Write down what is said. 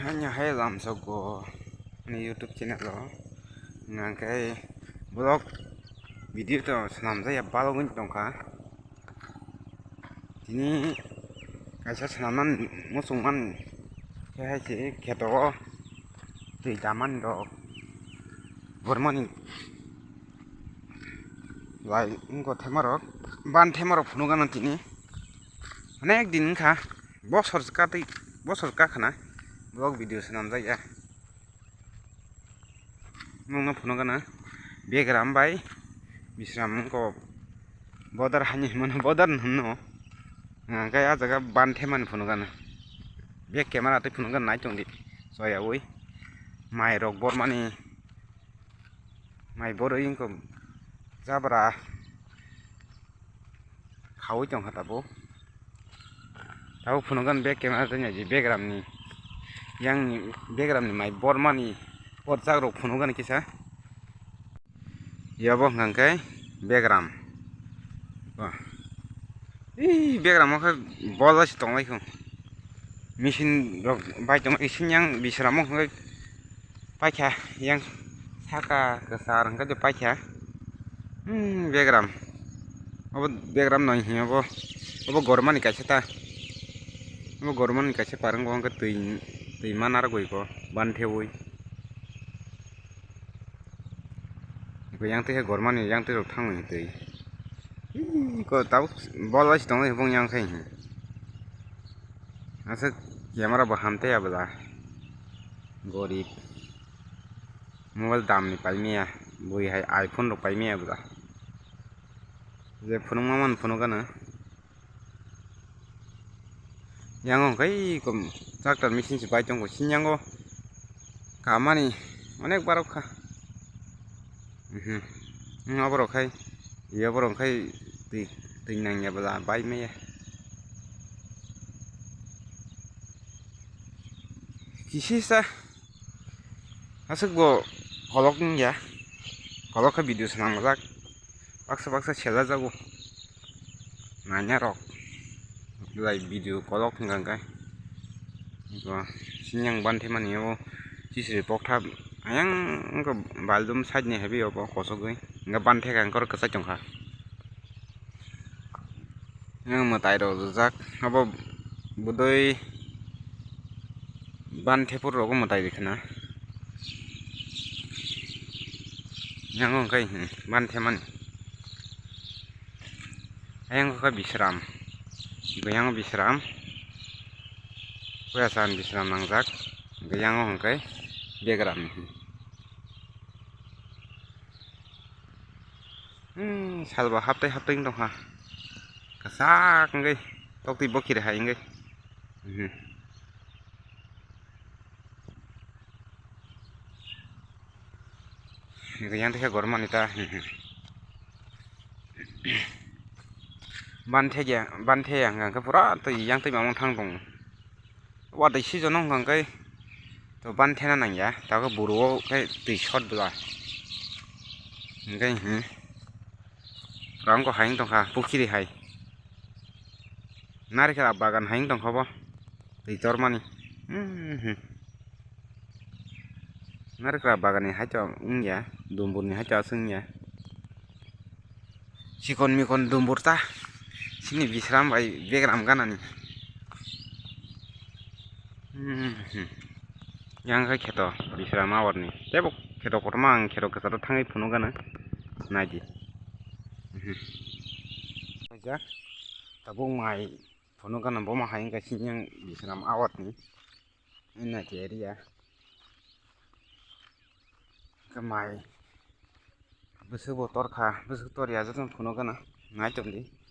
hanya hai lam soko ni YouTube channel lo ngakai blog video to sanam jaya balong tongka tini kaisa sanaman musuman kai che keto tui daman do bormani lai ingo themarok ban themarok phunugan tini अनेक दिन खा बसर का खाना blog video नाम जाया मुंगा फुनो गाना बेग्राम बाय बिश्राम को बदर हानि मन बदर ननो गाया जगह बांधे मन फुनो गाना बे कैमरा ते फुनो गाना नाइ चंदी सया ओइ माइ रक बर माने माइ बर इनको जाबरा खावै चंग हताबो tahu phunungan beg camera tanya ji background ni yang background ni mai bormani porjak rok phunungan kisa ya bo ngangkai background background ma bola si tonglai khung machine rok bai tong isin yang bisramo ngai paikha yang saka kesar ngai jo paikha background abo background noi hi abo gormani kaisa ta वो government कैसे पारंग वहाँ का तई मानार कोई को बांधे हुई को यहाँ ते है गवर्नमेंट यहाँ ते लोग थांग नहीं तई को ताऊ बॉल वाच तो नहीं बोंग यहाँ कहीं है ऐसे कैमरा बहामते या बता गरीब मोबाइल दाम नहीं पाई मिया वही है आईफोन लोग पाई मिया बता ये फोन मामन फोन का ना yang kai kom tractor machine si bai tong ko sinyango kamani onek barok kha ngaborok khai iya borok khai ti nang ya bala bai me ya kisi sa asuk bo kolok ya kolok ka video sanang lak baksa chela jago nanya rok lai video kolok ngangkai ko sinyang ban themani o sisri pokta ayang ko baldum side ni hebi obo kosogoi nga ban the kang kor kasa chongkha yang matai ro jak abo budoi ban thepur ro ko matai dikhna yang kai ban themani ayang ko bisram gayang bisram kuyasan bisram nangjak gayang hongkai background salba haptai dongha kasak ngai tokti bokir hai ngai gayang te gorman ita banthe yang ka pura to yang te mamang thang dong wa dai si jonong hang kai to banthe na nang ya ta ko buru kai ti shot bla ngai rang ko haing tong kha pukhiri hai nari kha bagan haing tong khobo ti tormani nari kha bagan ni ha cha ya dumbur ni ha cha sung ya sikon mikon dumbur ta sini bisram bai background ganani yang ka keto bisram awar ni tebok keto kormang keto kesaro thangai phuno gana naidi ja tabung mai phuno gana boma haing ka sinyang bisram awar ni ina area kamai besok botor kha besok tor ya jatong phuno gana ngai chomdi